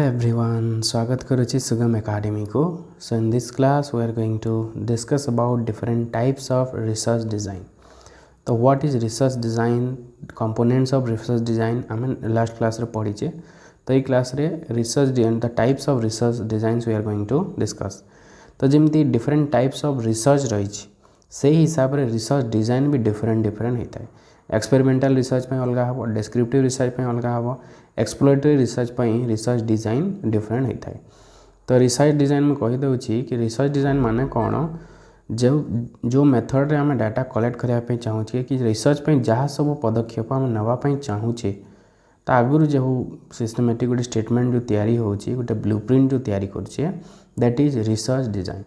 everyone, स्वागत करुच्ची सुगम academy को. So in this class we are going to discuss about different types of research design. तो what is research design, components of research design आम last class रे पढ़ीचे. तो ये class रे research design the types of research designs we are going to discuss. तो जमती different types of research रही से हिसाब रे research design भी different होता है. एक्सपेरिमेंटल रिसर्च पे अलग हम, डेस्क्रिप्टिव रिसर्च पे अलग हम, एक्सप्लोरेटरी रिसर्च पे रिसर्च डिजाइन डिफरेंट होता है. तो रिसर्च डिजाइन में कहीदे कि रिसर्च डिजाइन माने कौन जो मेथड रे आम डाटा कलेक्ट करने चाहूँचे कि रिसर्च पे जहाँ सब पदक्षेप आम नापी चाहूँचे ता आगुरी जो सिस्टमेटिक गोटे स्टेटमेंट जो तैयारी होची गोटे ब्लूप्रिंट जो तैयारी करछे दैट इज रिसर्च डिजाइन.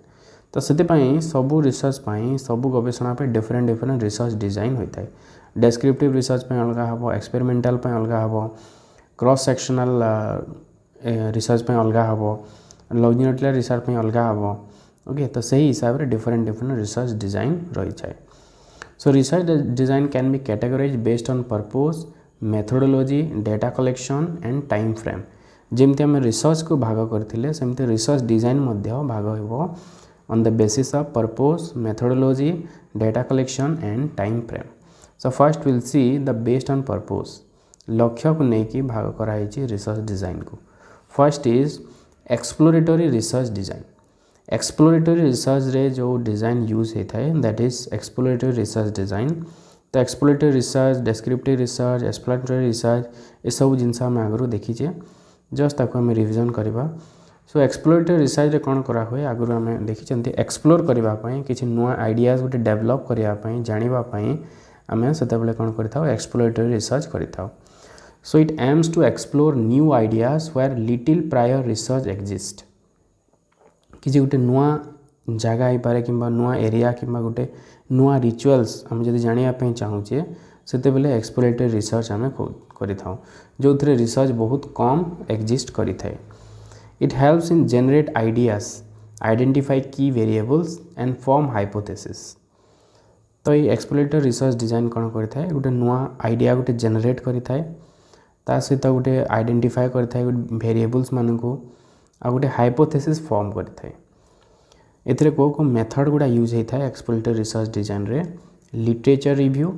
तो से सबू रिसर्च सबू गवेषणा पे डिफरेंट रिसर्च डिजाइन होता है. डेस्क्रिप्टिव रिसर्च पे अलग हम, एक्सपेरिमेंटल पे अलग हम, क्रॉस सेक्शनल रिसर्च पे अलग हम, लॉन्जिट्यूडिनल रिसर्च पे अलग हम. ओके, तो सही हिसाब से डिफरेंट रिसर्च डिजाइन रही है. So research design can be categorise based on purpose, methodology, data collection and time frame. जमती आम रिसर्च को भाग करते सेमती रिसर्च डिजाइन भाग हो on the basis of purpose, methodology, data collection and time frame. So first will see the based on purpose. लक्ष्य को लेकिन भाग कराई रिसर्च डिजाइन को. First is exploratory research design. Exploratory research रे जो डिजाइन यूज होता है that is exploratory research design. तो exploratory research, descriptive research, exploratory research ये सब जिनस आम आगु देखीचे जस्ट ताको आम रिविजन करवा. सो एक्सप्लोरेटरी रिसर्च रे कौन करा हुए आगु आम देखी एक्सप्लोर करने किसी नुआ आइडियाज गोटे डेभलप करने जानापी आम से कौन कर एक्सप्लोरेटरी रिसर्च कर. So it aims to explore new ideas where little prior research exist. किसी गोटे नुआ जगह हो पारे कि नुआ एरिया कि गोटे नुआ रिचुअल्स आम जब जानापी चाहूचे से एक्सप्लोरेटरी रिसर्च आम कर जो थे रिसर्च बहुत कम एक्जिस्ट करें. It helps in generate ideas, identify की वेरिएबल्स एंड फॉर्म हाइपोथेसिस. तो ये एक्सप्लोरेटरी रिसर्च डिजाइन कौन करें गोटे नुआ आइडिया गोटे जेनरेट करें ता सहित गोटे आइडेंटिफाई करें वेरिएबल्स मान को आ गोटे हाइपोथेसिस फॉर्म करें. एथिरे को मेथड गुड़ा यूज होता है एक्सप्लोरेटरी रिसर्च डिजाइन रे. Literature review,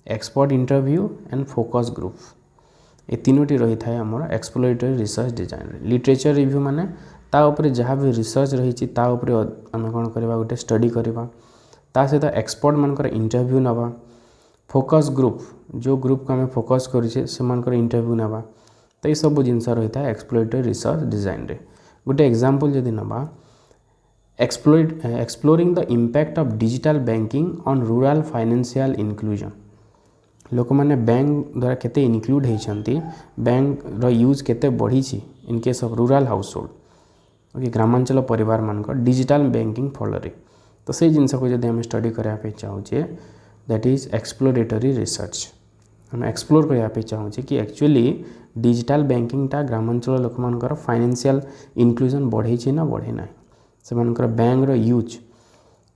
expert interview and focus group ये तीनोटी रही है आमर एक्सप्लोरेटरी रिसर्च डिजाइन रे. लिटरेचर रिव्यू माने ता ऊपर जहाँ भी रिसर्च रही आम कौन करवा गोटे स्टडी करवा. ता सहित एक्सपर्ट मानकर इंटरव्यू नवा. फोकस ग्रुप जो ग्रुप को आम फोकस करें से इंटरव्यू नवा. तो ये सब जिनस रही है एक्सप्लोरेटरी रिसर्च डिजाइन रे. गोटे एग्जांपल जदि नवा exploring the impact of digital banking on rural financial inclusion. लोक मैंने बैंक द्वारा केते इनक्लूड होती, बैंक रो यूज केते बढ़ी in case of rural household. Okay, ग्रामांचल परिवार मानक डिजिटल बैंकिंग फल. तो से जिनस को जब आम स्टडी करने चाहूचे दैट इज एक्सप्लोरेटरी रिसर्च. आम एक्सप्लोर करने चाहूचे कि एक्चुअली डिजिटल बैंकिंगटा ग्रामांचल लोक मानकर फाइनेंशियल इनक्लूजन बढ़े ना बढ़े ना, से बैंक रो यूज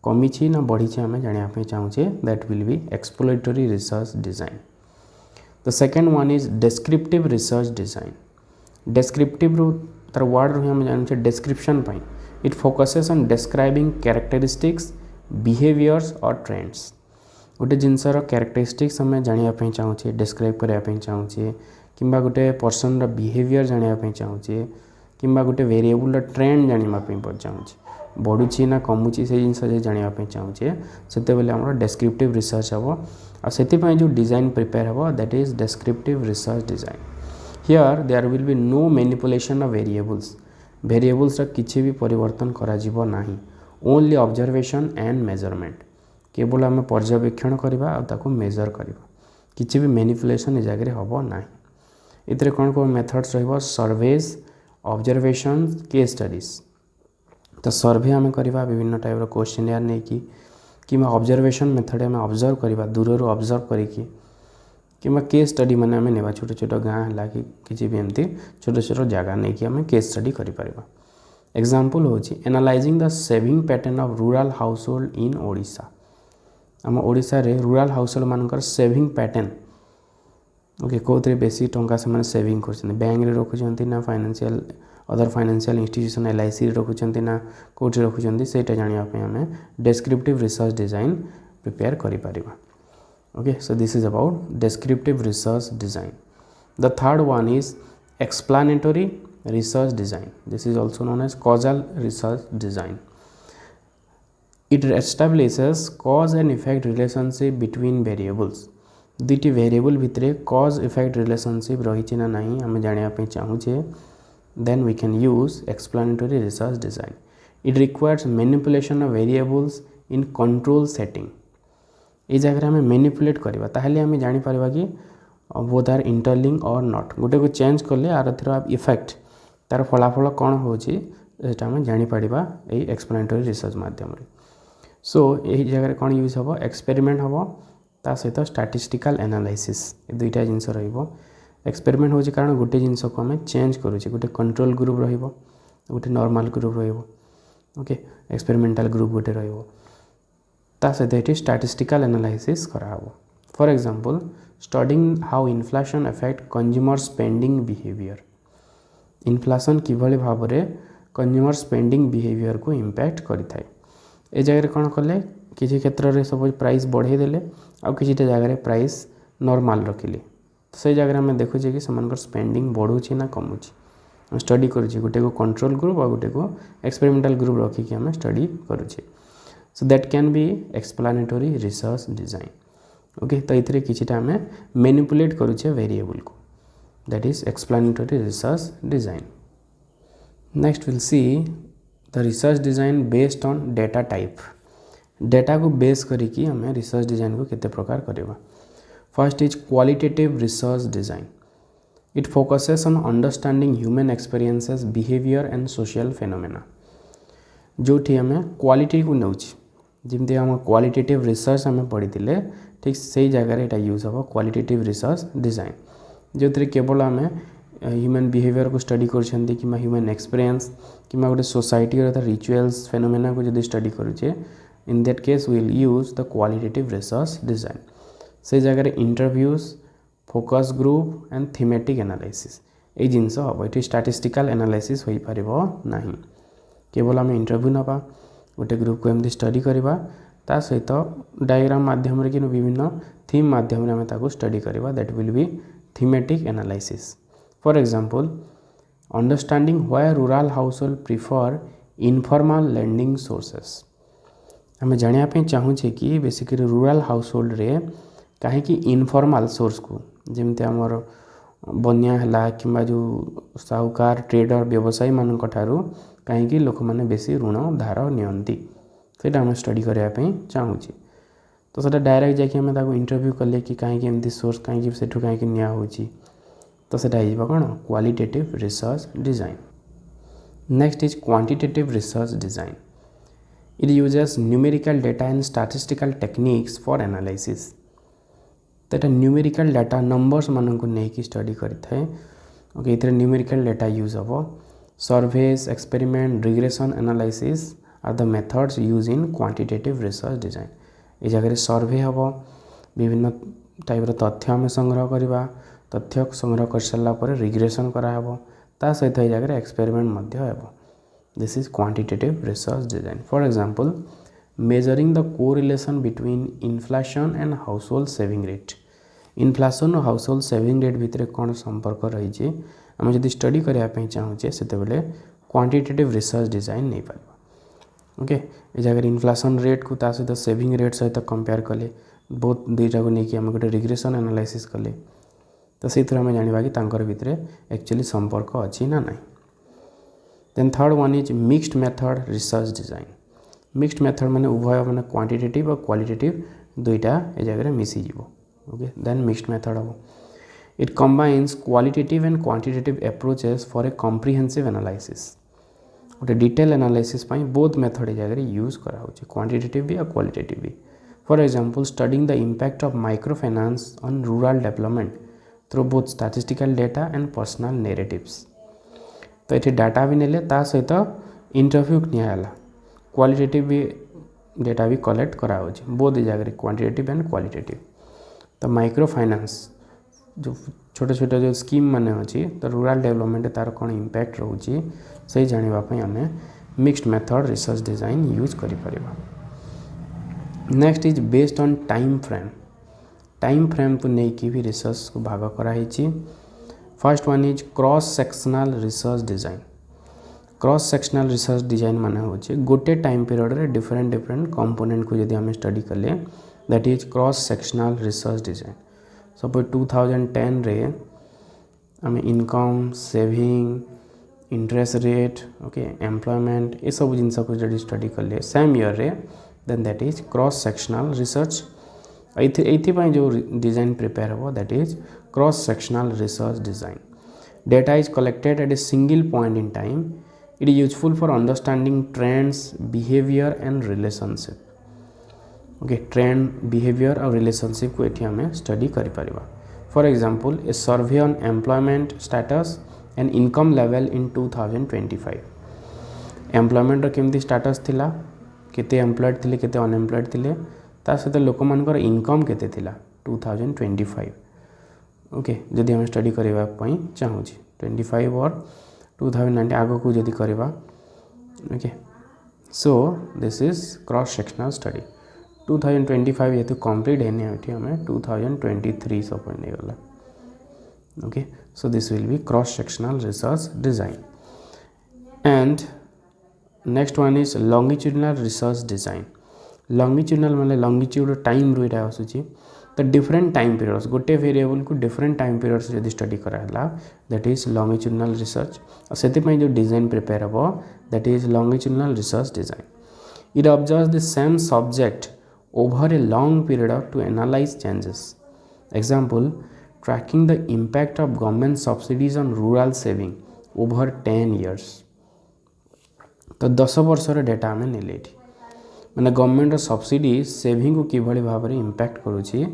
कमी ना बढ़ी आम जानापी चाहूचे that will be exploratory research design. The second one is descriptive research design. Descriptive रू तार वर्ड रू आम जानुचे डेस्क्रिप्शन पाई. It focuses on describing characteristics, behaviours और ट्रेंड्स. गोटे जिनसर कैरेक्टरिस्टिक्स आम जानापी चाहूचे, डिस्क्राइब करने चाहूचे, कि गोटे पर्सन बिहेवियर जानापी चाहूचे, कि गोटे वेरिएबल ट्रेंड जानापी चाहूचे, बढ़ुची ना कमुची से जिनस जानापी चाहूचे से आम डेस्क्रिप्टिव रिसर्च हम. आ जो डिजाइन प्रिपेयर हम that is descriptive research design. Here there will be no manipulation of variables. Variables किसी भी परिवर्तन करा नाही. Only observation and measurement. केवल आम पर्यवेक्षण करवा और मेजर करवा. किसी भी मैनिपुलेशन ए जगह हम ना. इतने कौन कौन मेथड्स रहिबो सर्वेज, ऑब्जर्वेशन, केस स्टडीज. तो सर्वे आम करवा विभिन्न टाइप क्वेश्चन नहीं कि ऑब्जर्वेशन मेथड आम ऑब्जर्व करवा दूर ऑब्जर्व करके कि केस स्टडी मैंने आम नेवा छोट छोट गाँ है कि किसी भी एमती छोट छोट जगह नहीं कि आम केस स्टडी करें. एग्जांपल हूँ analysing the saving pattern of rural house hold in Odisha. आम ओडिशा रे रूरल हाउस होल्ड मानकर सेविंग पैटर्न ओके कौन बेसी टंका से सेविंग कर बैंक रे रखुंट ना financial other financial institution LIC रखुचंती ना कोठी रखुचंती सेटा जानिया पे हमें डेस्क्रिप्टिव रिसर्च डिजाइन प्रिपेयर करि परिबा. Okay, so this is about descriptive research design. The third one is explanatory research design. This is also known as causal research design. It establishes cause and effect relationship between variables. दुईटी variable भितर cause effect relationship रही ना नहीं आम जाना चाहूचे. Then we can use explanatory research design. It requires manipulation of variables in control setting. ये जगह आम मैनिपुलेट करवा ताहले आम जापर कि बोथ आर इंटरलिंक और नॉट गोटे को चेंज कले आर थर इफेक्ट तार फलाफल कौन होटा आम जापर ये एक्सप्लेनेटरी रिसर्च मध्यम. सो यही जगह कौन यूज हम एक्सपेरिमेंट हम ता सहित स्टैटिस्टिकल एनालाइसिस दुईटा जिनस एक्सपेरिमेंट हो कारण गोटे जिनस को आम चेंज करुचे गोटे कंट्रोल ग्रुप रोटे नॉर्मल ग्रुप रोके एक्सपेरिमेंटल ग्रुप गोटे ता सहित ये स्टैटिस्टिकल एनालाइसिस कराहब. For example studying how inflation affect consumer spending behaviour. Inflation किभली भाव में कंज्यूमर स्पेंडिंग बिहेवियर को इम्पैक्ट करिथाय. ए जगह कौन कले किसी क्षेत्र में सब प्राइस बढ़े देले आ किसी जगह प्राइस नॉर्मल रखिले से जगह आम देखुचे कि सेमानकर स्पेंडिंग बढ़ुची ना कमुची स्टडी करुचे गोटे को कंट्रोल ग्रुप और गोटे को एक्सपेरिमेंटल ग्रुप रखिकी आम स्टडी करुचे. So that can be explanatory research design. Okay, तो इतरे किछिटा आम मैनिपुलेट करुचे वेरिएबल को that is explanatory research design. Next we'll see the research design based on data type. Data को बेस करिकी हमें रिसर्च डिजाइन को केते प्रकार करबा. First is qualitative research design. It focuses on understanding human experiences, behavior and social phenomena. जोठी आम quality को नौची जमी आम क्वालिटेटिव रिसर्च आम पढ़ी ठीक से जगह यहाँ यूज हम क्वालिटेटिव रिसर्च डिजाइन जो केवल आम ह्यूमन बिहेवियर को स्टडी कर ह्यूमन एक्सपीरियंस कि गोटे सोसाइटी रिचुअल्स फेनोमेना को जो स्टडी करुचे in that case will use the qualitative research design. से जगह interviews focus group and thematic analysis ये जिनस हम ये स्टैटिस्टिकल एनालाइसिस हो पार ना केवल आम इंटरव्यू नवा गोटे ग्रुप को एमती स्टडी करवा ता सहित डायग्राम माध्यम कि विभिन्न थीम माध्यम आम स्टडी करवा that will be thematic analysis. For example understanding why rural household prefer informal lending sources. आम जानापी चाहूचे कि बेसिकली रूरल हाउसहोल्ड रे कहीं इनफॉर्मल सोर्स को जमती आमर बनिया है कि जो साहूकार ट्रेडर व्यवसायी मान कहीं लोक मैंने बेसी ऋण धार नियंती से आम स्टडी करने चाहूँगी. तो सर डायरेक्ट जाकि इंटरव्यू कले कि कहीं एमती सोर्स कहीं से कहीं निया होची तो सेटा कौन qualitative research design. Next is quantitative research design. It uses numerical data and statistical techniques for analysis. तो न्यूमेरिकल डाटा नंबर्स मान को लेकिन स्टडी करें. ओके इतने न्यूमेरिकल डाटा यूज हम. Surveys experiment regression analysis are the methods use in quantitative research design. ये जगह सर्वे हम विभिन्न टाइप तथ्य आम संग्रह करवा तथ्य संग्रह कर सारापर रिग्रेशन कराहब ता सहित ये जगह एक्सपेरिमेंट हम. This is quantitative research design. For example measuring the correlation between inflation and household saving rate. Inflation और हाउसहोल्ड सेविंग रेट भितर कौन संपर्क रही आम जब स्टडी करने चाहूचे से क्वांटिटेटिव रिसर्च डिजाइन नहीं पार. ओके ये जगह इन्फ्लेशन रेट को ता सहित सेविंग रेट सहित कंपेयर कले बहुत दुईटा को लेकिन आम गोटे रिग्रेशन एनालाइसिस कले तो से आम जाना कि भितर एक्चुअली संपर्क अच्छी ना ना. Then third one is mixed method research design. Mixed method माने उभय माने क्वांटिटेटिव और क्वालिटेटिव दुईटा ए जगह मिसीज. ओके देन मिक्स्ड मेथड हम. It combines qualitative and quantitative approaches for a comprehensive analysis. गोटे डिटेल एनालाइसिस बोथ मेथड ए जगह यूज करा क्वांटिटेटिव भी और क्वालिटेटिव भी. For example studying the impact of microfinance on rural development through both statistical data and personal narratives. तो ये data भी नेले ता सहित इंटरव्यू नियाला क्वालिटेटिव भी डेटा भी कलेक्ट करा बोथ जगह क्वांटिटेटिव एंड क्वालिटेटिव. तो माइक्रो फाइनेंस जो छोटे छोटे जो स्कीम माने अछि तो रूरल डेवलपमेंट तार कोन इंपैक्ट रहउची से जानिबा पई हमें mixed method research design use करि परिबा। Next is based on time frame को नहीं कि भी रिसर्च को भाग कराई। First one is cross sectional research design. Cross sectional research design माने होचे गोटे टाइम पीरियड रे डिफरेंट डिफरेंट कंपोनेंट को यदि हमें स्टडी कले that is cross sectional research design. Suppose 2010 रे हमें income saving interest rate okay employment ये सब जिन को जब स्टडी कले सेम ईयर रे then that is cross sectional research. एथि जो डिजाइन प्रिपेयर हो that is cross sectional research design. Data is collected at a single point in time. It is useful for understanding trends behaviour and relationship. Okay trend behaviour और relationship को एठी हमें study करि परिबा। For example a survey on employment status and income level in 2025। Employment रो केमती status थिला केते एम्प्लॉयड थिले केते अनएम्प्लॉयड थिले ता सहित लोक मानकर इनकम केते थिला 2025। ओके जदि हम स्टडी करबा पई चाहू छी 25 और 2019 आगो को जदि करबा okay so this is cross sectional study. 2025 ये तो कंप्लीट है नहीं एठी हमें 2023 सब पढ़ने गला। Okay so this will be cross sectional research design. And next one is longitudinal research design. Longitudinal माने लॉन्गिट्यूड टाइम रो इटा आसुची तो डिफरेंट टाइम पीरियड्स गोटे वेरिएबल को डिफरेंट टाइम पीरियड्स यदि स्टडी कराला दैट इज लॉन्गिट्यूडिनल रिसर्च। और सेति पई जो डिजाइन प्रिपेयर हो that is longitudinal research design. It observes the same subject over a long period to analyze changes. Example, tracking the impact of government subsidies on rural saving over 10 years. तो 10 वर्षर data आम ने मैंने government subsidy saving को किभली भाव में impact करुँची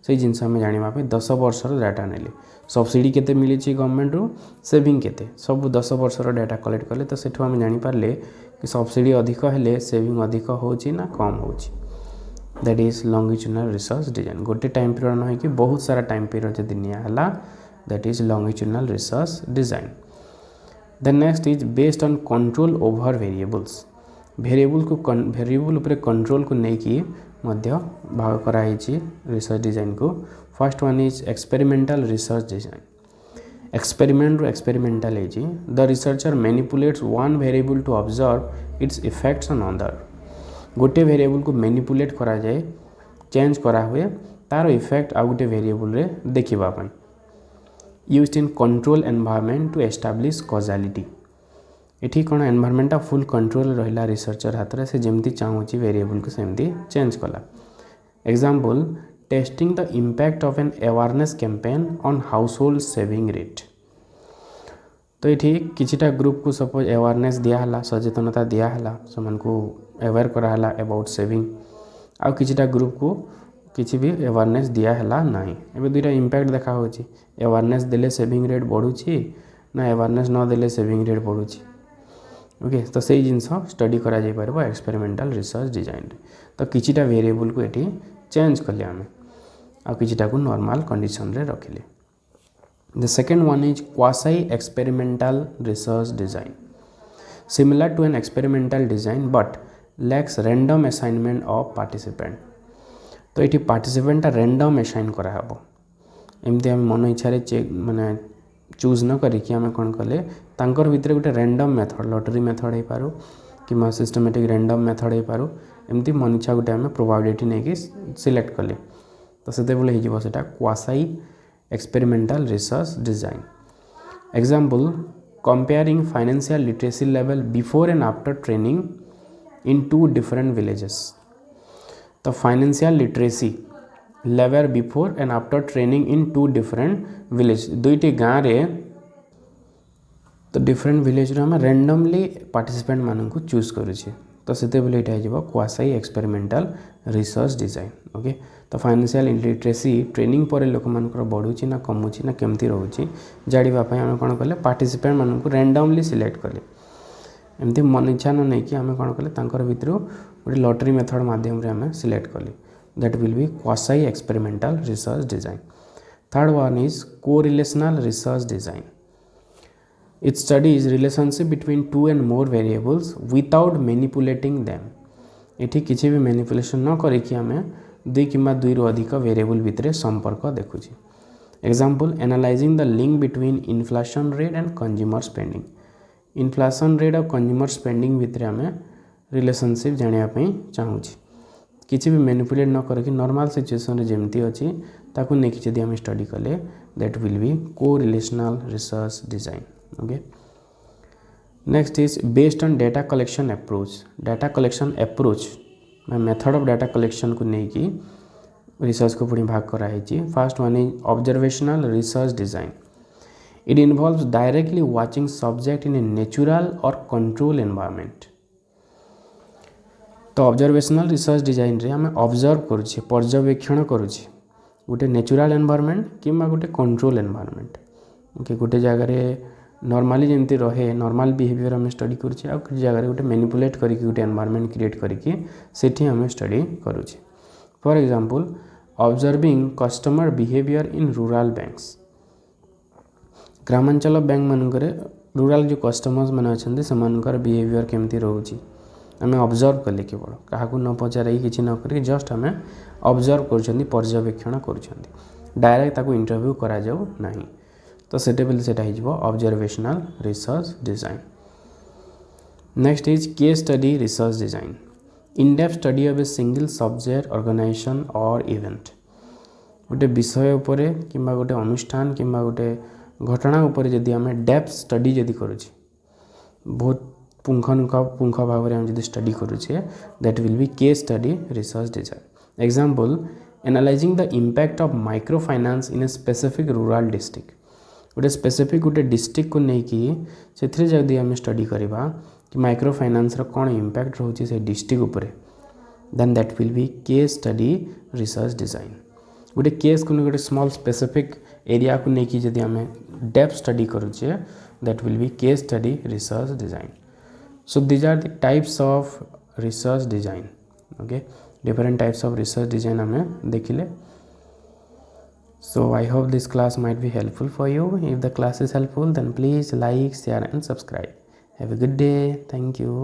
से जिनस आम जानापी 10 वर्षर data नेली subsidy केते मिली गवर्नमेंट रू सेविंग केते सब 10 वर्षर डाटा कलेक्ट कले तो सेठू आम जानीपारे कि सब्सिडी अधिक हेले सेविंग अधिक होची ना कम होची। That is longitudinal research design. गोटे टाइम पीरियड न कि बहुत सारा टाइम पीरियड जब नियाला that is longitudinal research design. Then next is based on control over variables. Variable उपरे कंट्रोल को लेकिन भाग कराई रिसर्च डिजाइन को। First one is experimental research design. Experiment experimental है the researcher manipulates one variable to observe its effects on other. गोटे variable को manipulate करा जाए चेंज करा हुए तार इफेक्ट आ गोटे वेरिएबल रे देखिबा पई। Used in control environment to establish causality. एठी कोन एनवायरनमेंट फुल कंट्रोल रहिला रिसर्चर हाथ रे से जेमती चाहूची वेरिएबल को सेमती चेंज कला। Example testing the impact of an awareness campaign on household saving rate. तो ये किछिटा ग्रुप को सपोज अवेयरनेस दियाला सचेतनता दियाला से को अवेयर कराला अबाउट सेविंग आउ किछिटा ग्रुप को किसी भी अवेयरनेस दियाला नहीं। एबे दुईटा इम्पैक्ट देखा होची अवेयरनेस देले सेविंग रेट बढ़ुची ना अवेयरनेस न देले सेविंग रेट बढ़ुची। ओके तो सही जिनस स्टडी करा जाय परबो एक्सपेरिमेंटल रिसर्च डिजाइन। तो किछिटा वेरिएबल को एठी चेंज कले आमे आ किछिटा को नॉर्मल कंडीशन रे रखिले। The second one is quasi-experimental research design. Similar to an experimental design but lacks random assignment of participant. तो ये participant टा random assign करा हबो एमती आम मन इच्छा चेक माने चूज न करी कि आम कौन कले तांकर भितर गोटे रैंडम मेथड लॉटरी मेथड हो पारो कि सिस्टमेटिक रैंडम मेथड हो पारो एमती मन इच्छा गोटे आम प्रोबेबिलिटी नहीं सिलेक्ट कले तो से quasi experimental research design. Example comparing financial literacy level before and after training in 2 different villages. तो financial literacy level before and after training in 2 different village दुईटी गाँव रे तो डिफरेंट विलेज रे हम रैंडमली पार्टिसिपेंट मान को चूज करुचे तो सेते बेले इटा हो quasi experimental research design. Okay तो फाइनेंशियल लिटरेसी ट्रेनिंग पर लोक मानकर बढ़ुची ना कमुची ना केमती रोची जाड़ापी आम कौन कले पार्टिसिपेंट मान को रैंडमली सिलेक्ट कले एमती मन इच्छा न नहीं कि आम कौन कले भितर गोटे लॉटरी मेथड माध्यम आम सिलेक्ट कले that will B quasi experimental research design. Third one is correlational research design. It studies relationship between two and more variables without manipulating them. एठी किसी भी मैनिपुलेशन न करिकी आमे दुई किंबा दुई रु अधिक वेरिएबल भितर संपर्क देखुची. Example analysing the link between inflation rate and consumer spending. Inflation rate और कंज्यूमर स्पेंडिंग भितर आमे रिलेशनशिप जानिया पई चाहूची. किसी भी मैनिपुलेट न करके नॉर्मल सिचुएशन रे जेमती अछि ताकू नेकी जदी हम स्टडी कले that will B correlational research design. Okay, next is based on data collection approach. Data collection approach method of data collection को नेकी रिसर्च को पुणी भाग कराई. First one is observational research design. It involves directly watching subject in a natural और control environment. तो observational research design रे हमें ऑब्जर्व करुचे पर्यवेक्षण करुचे गोटे नेचुरल एनवायरनमेंट किंबा गोटे कंट्रोल एनवायरनमेंट. ओके, गोटे जगह नॉर्मली जमती रहे नॉर्मल बिहेवियर हमें स्टडी करुचे और किसी जगह गोटे मैनिपुलेट करके गोटे एनवायरनमेंट क्रिएट करके सेठी हमें स्टडी करुचे. For example observing customer behaviour in rural banks. ग्रामांचल बैंक मानकर रूरल जो कस्टमर्स मैंने अच्छा से बिहेवियर केमती रोचे आम ऑब्जर्व कले केवल क्या न पचारे कि न कर जस्ट आम ऑब्जर्व कर पर्यवेक्षण कर डायरेक्ट ताको इंटरव्यू करा जाऊ नहीं. तो सेटा बेले सेटा हो observational research design. Next is case study research design. In depth study of a single subject organisation और इवेंट. गोटे विषय उपर कि गोटे अनुष्ठान कि गोटे घटना उपर जदि आम डेप्थ स्टडी जदि करुचे बहुत पुंख भाव में जब स्टडी करुचे that will be case study research design. Example analysing the impact of micro finance in a specific rural district. गोटे स्पेसिफिक गोटे डिस्ट्रिक्ट को लेकिन से जदि आम स्टडी करवा कि माइक्रो फाइनेंस कौन इम्पैक्ट रोचे से डिस्ट्रिक्ट उपरे then that will be case study research design. गोटे केस को गोटे स्मॉल स्पेसिफिक एरिया को लेकिन जदि आम डेप्थ स्टडी करुचे that will be case study research design. So these are the types of research design. Okay, different types of research design हमें देखिले. So I hope this class might be helpful for you. If the class is helpful then please like, share and subscribe. Have a good day. Thank you.